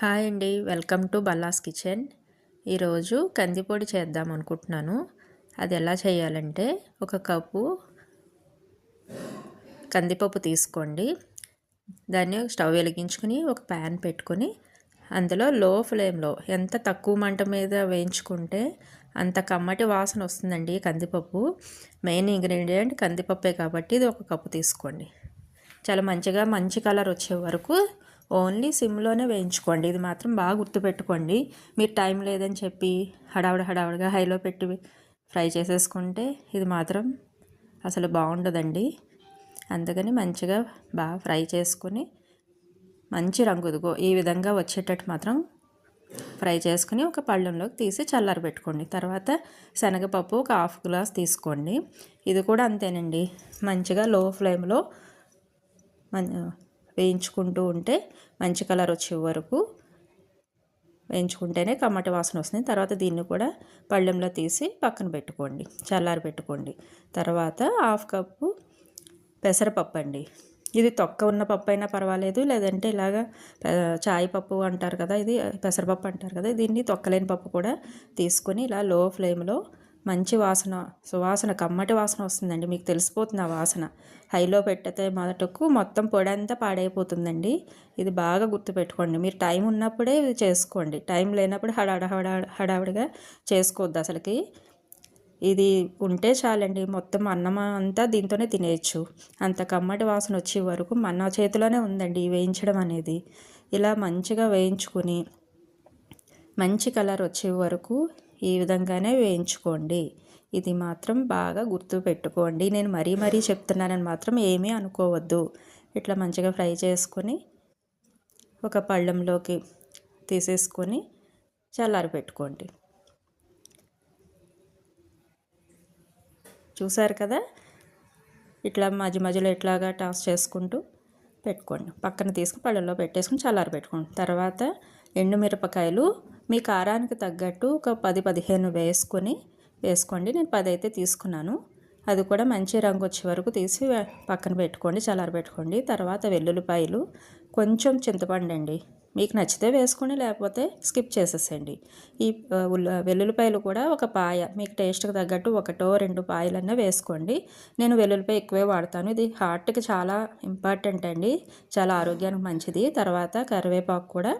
Hi అండి, welcome to బల్లాస్ kitchen. ఈరోజు కందిపొడి చేద్దాం అనుకుంటున్నాను. అది ఎలా చేయాలంటే, ఒక కప్పు కందిపప్పు తీసుకోండి. దాన్ని స్టవ్ వెలిగించుకుని ఒక ప్యాన్ పెట్టుకొని అందులో లో ఫ్లేమ్లో ఎంత తక్కువ మంట మీద వేయించుకుంటే అంత కమ్మటి వాసన వస్తుందండి. కందిపప్పు మెయిన్ ఇంగ్రీడియంట్ కందిపప్పే కాబట్టి ఇది ఒక కప్పు తీసుకోండి. చాలా మంచి కలర్ వచ్చే వరకు ఓన్లీ సిమ్లోనే వేయించుకోండి. ఇది మాత్రం బాగా గుర్తుపెట్టుకోండి. మీరు టైం లేదని చెప్పి హడావుడిగా హైలో పెట్టి ఫ్రై చేసేసుకుంటే ఇది మాత్రం అసలు బాగుండదండి. అందుకని మంచిగా బాగా ఫ్రై చేసుకుని మంచి రంగు ఈ విధంగా వచ్చేటట్టు మాత్రం ఫ్రై చేసుకుని ఒక పళ్ళెంలోకి తీసి చల్లారబెట్టుకోండి. తర్వాత శనగపప్పు ఒక హాఫ్ గ్లాస్ తీసుకోండి. ఇది కూడా అంతేనండి, మంచిగా లో ఫ్లేమ్లో వేయించుకుంటూ ఉంటే మంచి కలర్ వచ్చే వరకు వేయించుకుంటేనే కమ్మటి వాసన వస్తుంది. తర్వాత దీన్ని కూడా పళ్ళెంలో తీసి పక్కన పెట్టుకోండి, చల్లారబెట్టుకోండి. తర్వాత హాఫ్ కప్పు పెసరపప్పు అండి. ఇది తొక్క ఉన్న పప్పు అయినా పర్వాలేదు, లేదంటే ఇలాగా చాయ్ పప్పు అంటారు కదా, ఇది పెసరపప్పు అంటారు కదా, దీన్ని తొక్కలేని పప్పు కూడా తీసుకొని ఇలా లో ఫ్లేమ్లో మంచి సువాసన కమ్మటి వాసన వస్తుందండి. మీకు తెలిసిపోతుంది ఆ వాసన. హైలో పెట్టితే మొదటకు మొత్తం పొడి అంతా పాడైపోతుందండి. ఇది బాగా గుర్తుపెట్టుకోండి. మీరు టైం ఉన్నప్పుడే ఇది చేసుకోండి, టైం లేనప్పుడు హడావిడిగా చేసుకోవద్దు అసలుకి. ఇది ఉంటే చాలండి, మొత్తం అన్నం అంతా దీంతోనే తినేయచ్చు. అంత కమ్మటి వాసన వచ్చే వరకు మన చేతిలోనే ఉందండి వేయించడం అనేది. ఇలా మంచిగా వేయించుకుని మంచి కలర్ వచ్చే వరకు ఈ విధంగానే వేయించుకోండి. ఇది మాత్రం బాగా గుర్తు పెట్టుకోండి. నేను మరీ చెప్తున్నానని మాత్రం ఏమీ అనుకోవద్దు. ఇట్లా మంచిగా ఫ్రై చేసుకొని ఒక పళ్ళెంలోకి తీసేసుకొని చల్లారి పెట్టుకోండి. చూసారు కదా, ఇట్లా మధ్యలో ఇట్లాగా టాస్ చేసుకుంటూ పెట్టుకోండి. పక్కన తీసుకుని పళ్ళెంలో పెట్టేసుకుని చల్లారి పెట్టుకోండి. తర్వాత ఎండుమిరపకాయలు మీ కారానికి తగ్గట్టు ఒక 10-15 వేసుకోండి. నేను 10 అయితే తీసుకున్నాను. అది కూడా మంచి రంగు వచ్చే వరకు తీసి పక్కన పెట్టుకోండి, చల్లారి పెట్టుకోండి. తర్వాత వెల్లుల్లిపాయలు, కొంచెం చింతపండు అండి, మీకు నచ్చితే వేసుకోండి, లేకపోతే స్కిప్ చేసేసేయండి. ఈ వెల్లుల్లిపాయలు కూడా ఒక పాయ, మీకు టేస్ట్కి తగ్గట్టు 1-2 పాయలన్నా వేసుకోండి. నేను వెల్లుల్లిపాయ ఎక్కువే వాడతాను. ఇది హార్ట్కి చాలా ఇంపార్టెంట్ అండి, చాలా ఆరోగ్యానికి మంచిది. తర్వాత కరివేపాకు కూడా,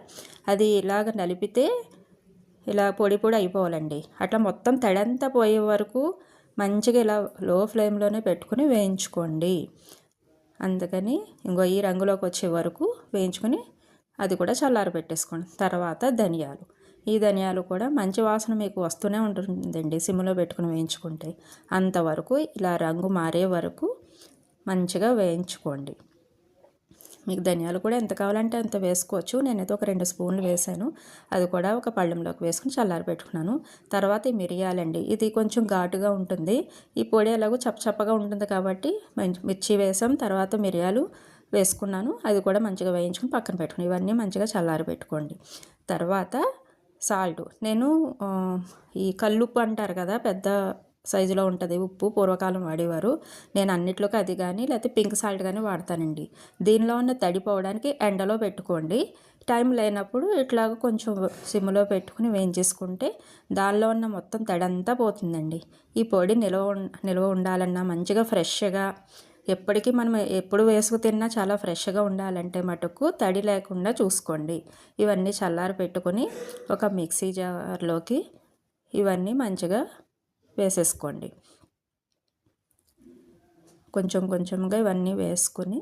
అది ఇలాగ నలిపితే ఇలా పొడి అయిపోవాలండి. అట్లా మొత్తం తడంతా పోయే వరకు మంచిగా ఇలా లో ఫ్లేమ్లోనే పెట్టుకుని వేయించుకోండి. అందుకని ఈ రంగులోకి వచ్చే వరకు వేయించుకొని అది కూడా చల్లారి పెట్టేసుకోండి. తర్వాత ఈ ధనియాలు కూడా మంచి వాసన మీకు వస్తూనే ఉంటుందండి సిమ్లో పెట్టుకుని వేయించుకుంటే. అంతవరకు ఇలా రంగు మారే వరకు మంచిగా వేయించుకోండి. మీకు ధనియాలు కూడా ఎంత కావాలంటే అంత వేసుకోవచ్చు. నేనైతే ఒక 2 స్పూన్లు వేసాను. అది కూడా ఒక పళ్ళెంలోకి వేసుకుని చల్లారి పెట్టుకున్నాను. తర్వాత ఈ మిరియాలండి, ఇది కొంచెం ఘాటుగా ఉంటుంది. ఈ పొడి ఎలాగో చప్పగా ఉంటుంది కాబట్టి మిర్చి వేసాం, తర్వాత మిరియాలు వేసుకున్నాను. అది కూడా మంచిగా వేయించుకుని పక్కన పెట్టుకుని ఇవన్నీ మంచిగా చల్లారి పెట్టుకోండి. తర్వాత సాల్ట్, నేను ఈ కల్లుప్పు అంటారు కదా, పెద్ద సైజులో ఉంటుంది ఉప్పు, పూర్వకాలం వాడేవారు. నేను అన్నిట్లోకి అది కానీ లేకపోతే పింక్ సాల్ట్ కానీ వాడతానండి. దీనిలో ఉన్న తడిపోవడానికి ఎండలో పెట్టుకోండి. టైం లేనప్పుడు ఇట్లాగ కొంచెం సిమ్లో పెట్టుకుని వేయించేసుకుంటే దానిలో ఉన్న మొత్తం తడంతా పోతుందండి. ఈ పొడి నిల్వ ఉండాలన్నా మంచిగా ఫ్రెష్గా, ఎప్పటికీ మనం ఎప్పుడు వేసుకు తిన్నా చాలా ఫ్రెష్గా ఉండాలంటే మటుకు తడి లేకుండా చూసుకోండి. ఇవన్నీ చల్లారి పెట్టుకొని ఒక మిక్సీ జార్లోకి ఇవన్నీ మంచిగా వేసేసుకోండి. కొంచెంగా ఇవన్నీ వేసుకొని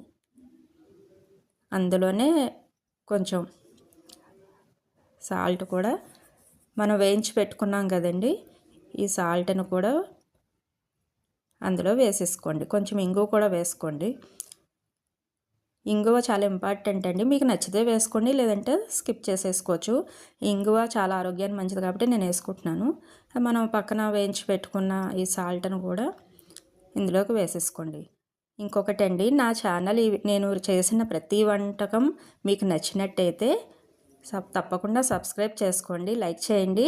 అందులోనే కొంచెం సాల్ట్ కూడా మనం వేయించి పెట్టుకున్నాం కదండి, ఈ సాల్ట్ను కూడా అందులో వేసేసుకోండి. కొంచెం ఇంగువ కూడా వేసుకోండి. ఇంగువ చాలా ఇంపార్టెంట్ అండి, మీకు నచ్చితే వేసుకోండి, లేదంటే స్కిప్ చేసేసుకోవచ్చు. ఇంగువ చాలా ఆరోగ్యానికి మంచిది కాబట్టి నేను వేసుకుంటున్నాను. మనం పక్కన వేయించి పెట్టుకున్న ఈ సాల్ట్ను కూడా ఇందులోకి వేసేసుకోండి. ఇంకొకటి అండి, నా ఛానల్ నేను చేసిన ప్రతి వంటకం మీకు నచ్చినట్టయితే తప్పకుండా సబ్స్క్రైబ్ చేసుకోండి, లైక్ చేయండి,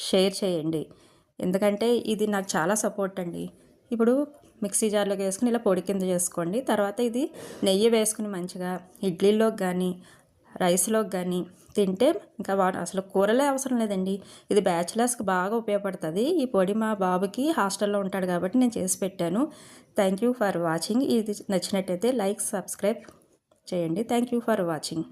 షేర్ చేయండి. ఎందుకంటే ఇది నాకు చాలా సపోర్ట్ అండి. ఇప్పుడు మిక్సీ జార్లోకి వేసుకుని ఇలా పొడి కింద చేసుకోండి. తర్వాత ఇది నెయ్యి వేసుకుని మంచిగా ఇడ్లీలోకి కానీ రైస్లోకి కానీ తింటే ఇంకా అసలు కూరలే అవసరం లేదండి. ఇది బ్యాచిలర్స్కి బాగా ఉపయోగపడుతుంది. ఈ పొడి మా బాబుకి హాస్టల్లో ఉంటాడు కాబట్టి నేను చేసి పెట్టాను. Thank you for watching. ఇది నచ్చినట్టయితే లైక్, సబ్స్క్రైబ్ చేయండి. Thank you for watching.